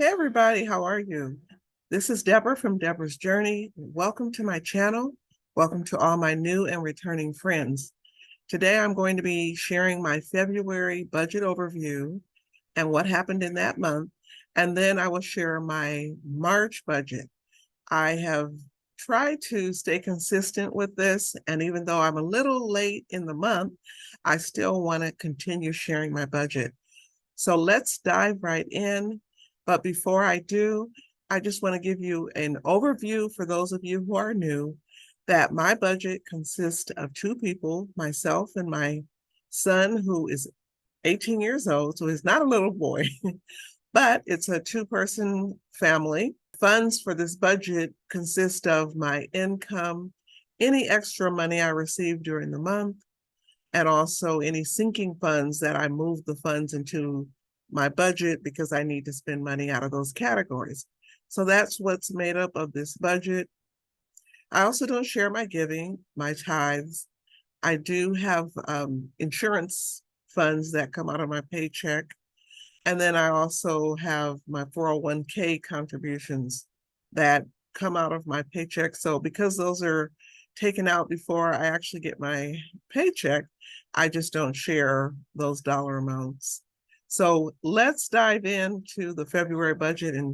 Hey everybody, how are you? This is Deborah from Deborah's Journey. Welcome to my channel. Welcome to all my new and returning friends. Today I'm going to be sharing my February budget overview and what happened in that month. And then I will share my March budget. I have tried to stay consistent with this, and even though I'm a little late in the month, I still want to continue sharing my budget. So let's dive right in. But before I do, I just want to give you an overview for those of you who are new that my budget consists of two people, myself and my son, who is 18 years old, so he's not a little boy, but it's a two-person family. Funds for this budget consist of my income, any extra money I receive during the month, and also any sinking funds that I move the funds into my budget because I need to spend money out of those categories. So that's what's made up of this budget. I also don't share my giving, my tithes. I do have insurance funds that come out of my paycheck. And then I also have my 401k contributions that come out of my paycheck. So because those are taken out before I actually get my paycheck, I just don't share those dollar amounts. So let's dive into the February budget and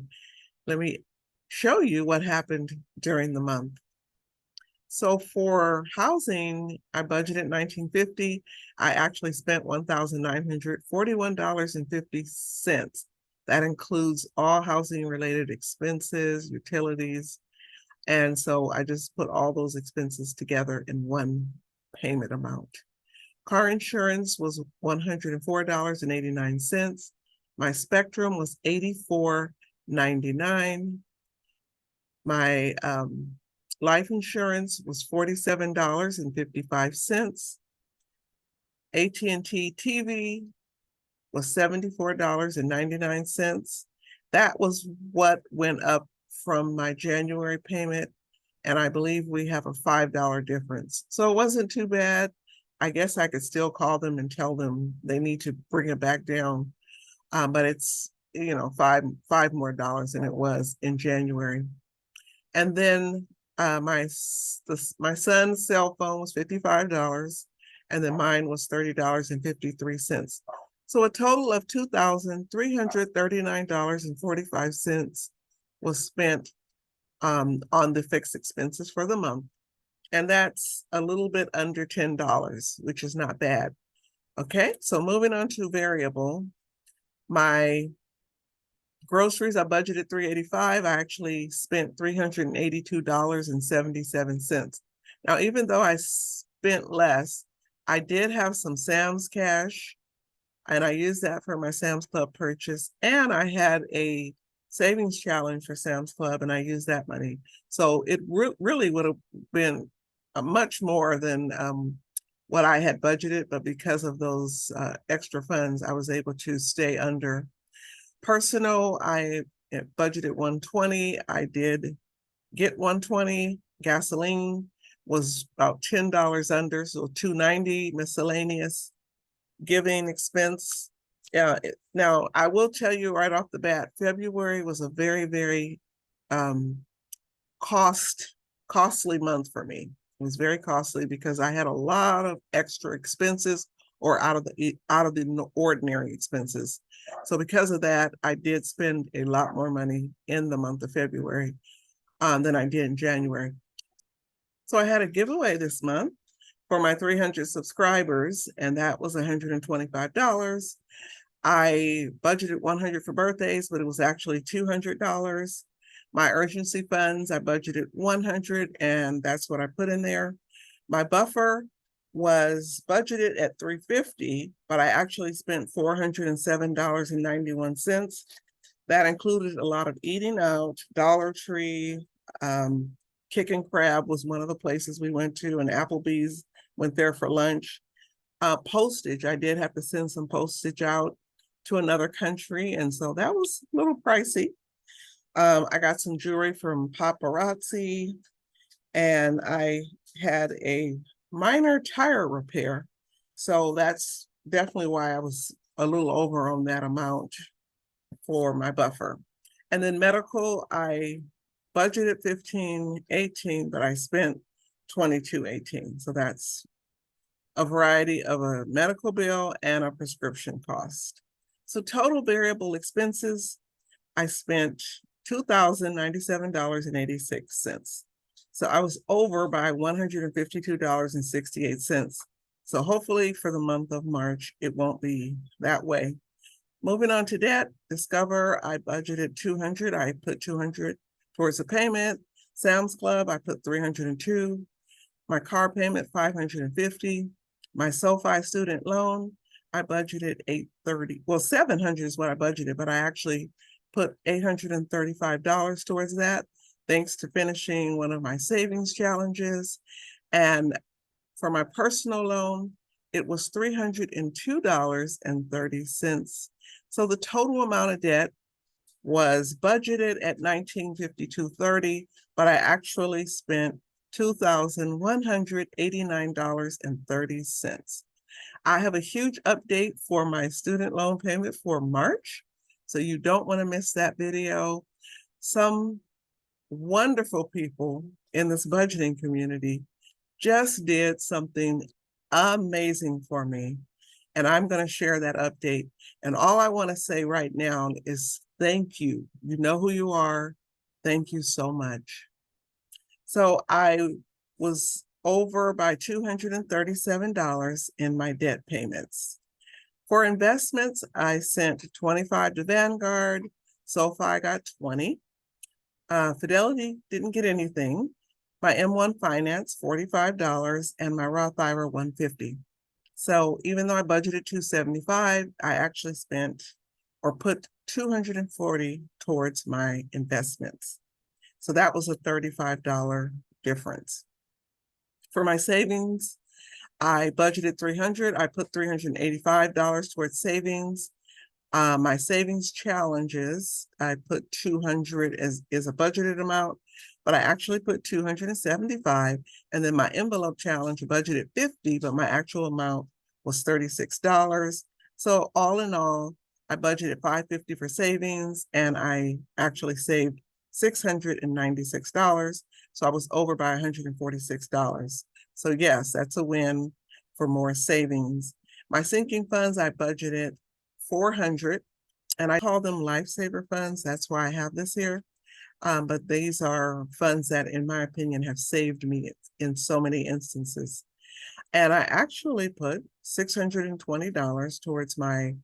let me show you what happened during the month. So for housing, I budgeted $1,950. I actually spent $1,941.50. That includes all housing related expenses, utilities. And so I just put all those expenses together in one payment amount. Car insurance was $104.89. My Spectrum was $84.99. My life insurance was $47.55. AT&T TV was $74.99. That was what went up from my January payment, and I believe we have a $5 difference. So it wasn't too bad. I guess I could still call them and tell them they need to bring it back down, but it's five more dollars than it was in January. And then my son's cell phone was $55, and then mine was $30.53. So a total of $2,339.45 was spent on the fixed expenses for the month. And that's a little bit under $10, which is not bad. Okay, so moving on to variable. My groceries, I budgeted $385. I actually spent $382.77. Now, even though I spent less, I did have some Sam's cash, and I used that for my Sam's Club purchase. And I had a savings challenge for Sam's Club, and I used that money. So it really would have been much more than what I had budgeted, but because of those extra funds, I was able to stay under. Personal, I budgeted $120. I did get $120. Gasoline was about $10 under, so $2.90. Miscellaneous. Giving expense. Yeah. Now, I will tell you right off the bat, February was a very, very costly month for me. It was very costly because I had a lot of extra expenses or out of the ordinary expenses. So because of that, I did spend a lot more money in the month of February than I did in January. So I had a giveaway this month for my 300 subscribers, and that was $125. I budgeted $100 for birthdays, but it was actually $200. My urgency funds, I budgeted $100, and that's what I put in there. My buffer was budgeted at $350, but I actually spent $407.91. That included a lot of eating out. Dollar Tree, Kick and Crab was one of the places we went to, and Applebee's, went there for lunch. Postage, I did have to send some postage out to another country, and so that was a little pricey. I got some jewelry from Paparazzi, and I had a minor tire repair. So that's definitely why I was a little over on that amount for my buffer. And then medical, I budgeted $15.18, but I spent $22.18. So that's a variety of a medical bill and a prescription cost. So total variable expenses, I spent $2,097.86. So I was over by $152.68. So hopefully for the month of March, it won't be that way. Moving on to debt, Discover, I budgeted $200. I put $200 towards the payment. Sam's Club, I put $302. My car payment, $550. My SoFi student loan, I budgeted $830. Well, $700 is what I budgeted, but I actually put $835 towards that, thanks to finishing one of my savings challenges. And for my personal loan, it was $302.30. So the total amount of debt was budgeted at $1,952.30, but I actually spent $2,189.30. I have a huge update for my student loan payment for March, so you don't want to miss that video. Some wonderful people in this budgeting community just did something amazing for me, and I'm going to share that update. And all I want to say right now is thank you. You know who you are. Thank you so much. So I was over by $237 in my debt payments. For investments, I sent $25 to Vanguard. SoFi got $20. Fidelity didn't get anything. My M1 Finance, $45, and my Roth IRA, $150. So even though I budgeted $275, I actually spent or put $240 towards my investments. So that was a $35 difference. For my savings, I budgeted $300. I put $385 towards savings. My savings challenges, I put 200 as is a budgeted amount, but I actually put 275. And then my envelope challenge budgeted 50, but my actual amount was $36. So all in all, I budgeted $550 for savings, and I actually saved $696. So I was over by $146. So yes, that's a win for more savings. My sinking funds, I budgeted $400, and I call them lifesaver funds. That's why I have this here. But these are funds that, in my opinion, have saved me in so many instances. And I actually put $620 towards my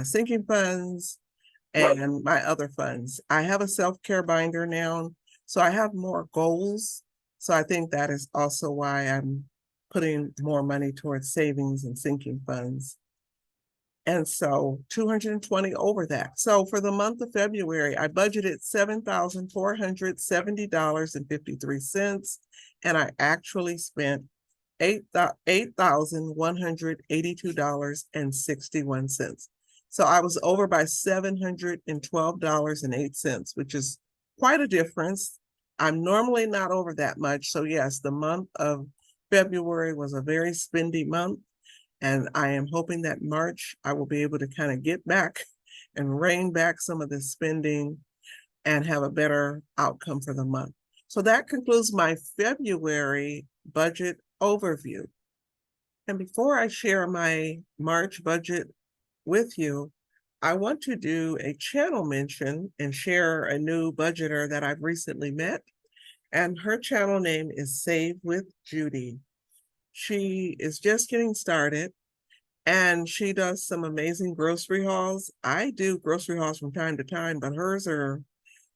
sinking funds and my other funds. I have a self-care binder now, so I have more goals. So I think that is also why I'm putting more money towards savings and sinking funds. And so 220 over that. So for the month of February, I budgeted $7,470.53, and I actually spent $8,182.61. So I was over by $712.08, which is quite a difference. I'm normally not over that much. So yes, the month of February was a very spendy month. And I am hoping that March, I will be able to kind of get back and rein back some of the spending and have a better outcome for the month. So that concludes my February budget overview. And before I share my March budget with you, I want to do a channel mention and share a new budgeter that I've recently met. And her channel name is Save with Judy. She is just getting started, and she does some amazing grocery hauls. I do grocery hauls from time to time, but hers are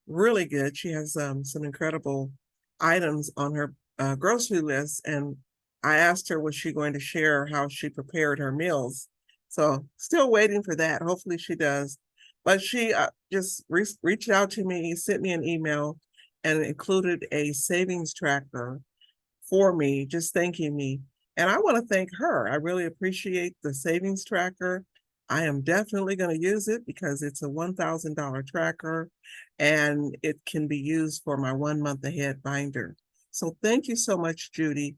really good. She has some incredible items on her grocery list, and I asked her, was she going to share how she prepared her meals? So still waiting for that. Hopefully she does. But she just reached out to me, sent me an email, and included a savings tracker for me, just thanking me. And I want to thank her. I really appreciate the savings tracker. I am definitely going to use it because it's a $1,000 tracker, and it can be used for my 1 month ahead binder. So thank you so much, Judy.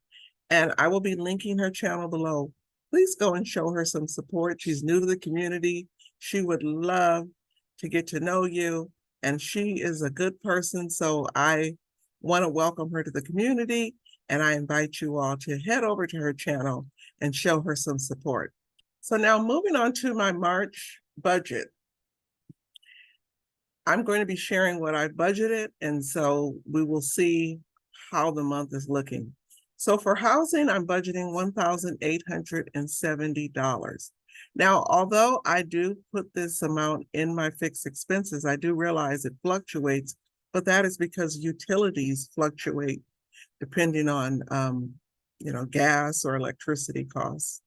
And I will be linking her channel below. Please go and show her some support. She's new to the community. She would love to get to know you. and she is a good person. So I want to welcome her to the community, and I invite you all to head over to her channel and show her some support. So now moving on to my March budget. I'm going to be sharing what I budgeted, and so we will see how the month is looking. So for housing, I'm budgeting $1,870. Now, although I do put this amount in my fixed expenses, I do realize it fluctuates, but that is because utilities fluctuate depending on, gas or electricity costs.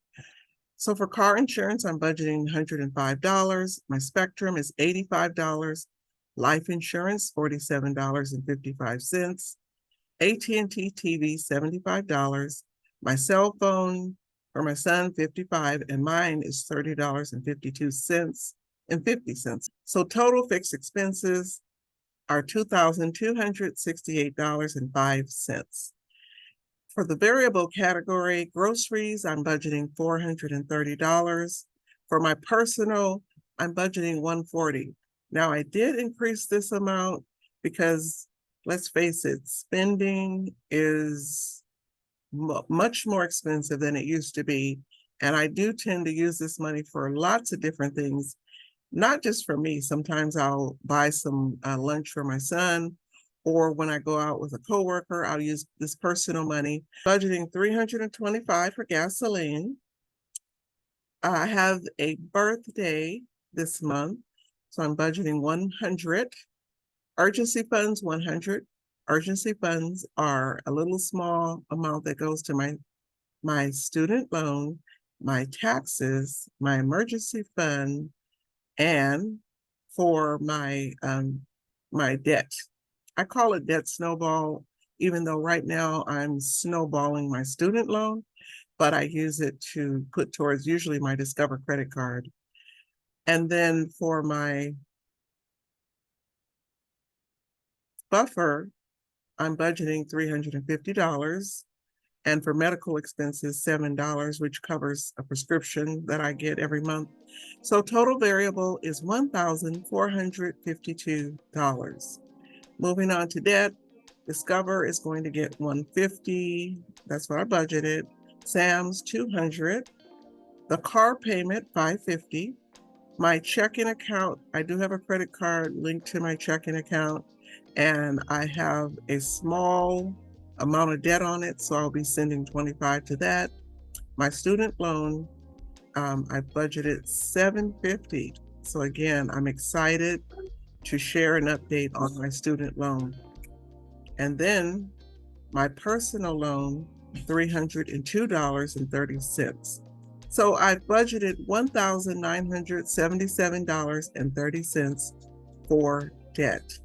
So for car insurance, I'm budgeting $105. My Spectrum is $85. Life insurance, $47.55. AT&T TV, $75. My cell phone for my son, $55, and mine is $30.52 and 50 cents. So total fixed expenses are $2,268.05. For the variable category, groceries, I'm budgeting $430. For my personal, I'm budgeting $140. Now, I did increase this amount because, let's face it, spending is much more expensive than it used to be. And I do tend to use this money for lots of different things, not just for me. Sometimes I'll buy some lunch for my son, or when I go out with a coworker, I'll use this personal money. Budgeting $325 for gasoline. I have a birthday this month, so I'm budgeting $100. Urgency funds, $100. Urgency funds are a little small amount that goes to my student loan, my taxes, my emergency fund, and for my debt. I call it debt snowball, even though right now I'm snowballing my student loan, but I use it to put towards usually my Discover credit card. And then for my buffer, I'm budgeting $350. And for medical expenses, $7, which covers a prescription that I get every month. So total variable is $1,452. Moving on to debt, Discover is going to get $150. That's what I budgeted. Sam's $200. The car payment, $550. My checking account, I do have a credit card linked to my checking account, and I have a small amount of debt on it, so I'll be sending $25 to that. My student loan, I budgeted $750. So again, I'm excited to share an update on my student loan. And then my personal loan, $302.30. So I budgeted $1,977.30 for debt.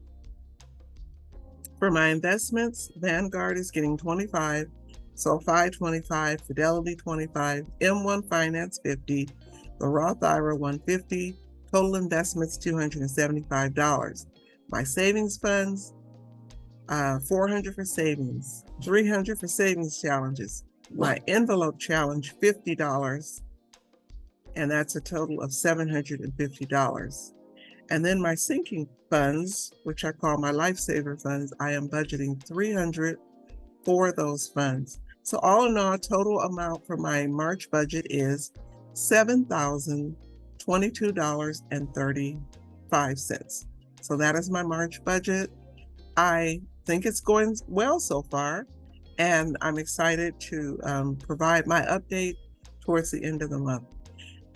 For my investments, Vanguard is getting $25, SoFi $25, Fidelity $25, M1 Finance $50, the Roth IRA $150, total investments $275. My savings funds, $400 for savings, $300 for savings challenges. My envelope challenge, $50, and that's a total of $750. And then my sinking funds, which I call my lifesaver funds, I am budgeting $300 for those funds. So all in all, total amount for my March budget is $7,022.35. So that is my March budget. I think it's going well so far, and I'm excited to provide my update towards the end of the month.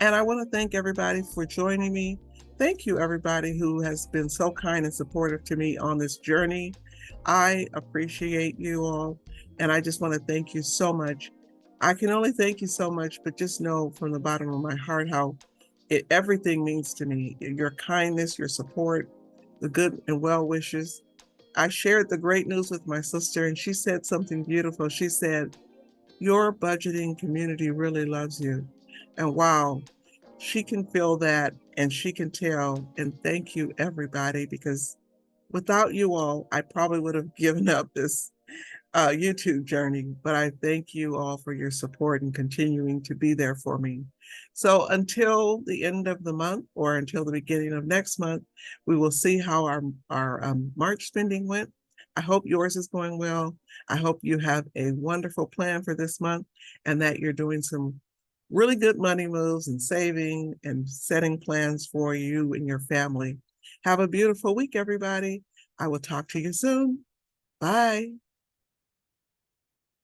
And I want to thank everybody for joining me. Thank you, everybody who has been so kind and supportive to me on this journey. I appreciate you all, and I just want to thank you so much. I can only thank you so much, but just know from the bottom of my heart how everything means to me. Your kindness, your support, the good and well wishes. I shared the great news with my sister, and she said something beautiful. She said, "Your budgeting community really loves you." And wow, she can feel that, and she can tell. And thank you, everybody, because without you all, I probably would have given up this YouTube journey, but I thank you all for your support and continuing to be there for me. So until the end of the month or until the beginning of next month, we will see how our March spending went. I hope yours is going well. I hope you have a wonderful plan for this month and that you're doing some really good money moves and saving and setting plans for you and your family. Have a beautiful week, everybody. I will talk to you soon. Bye.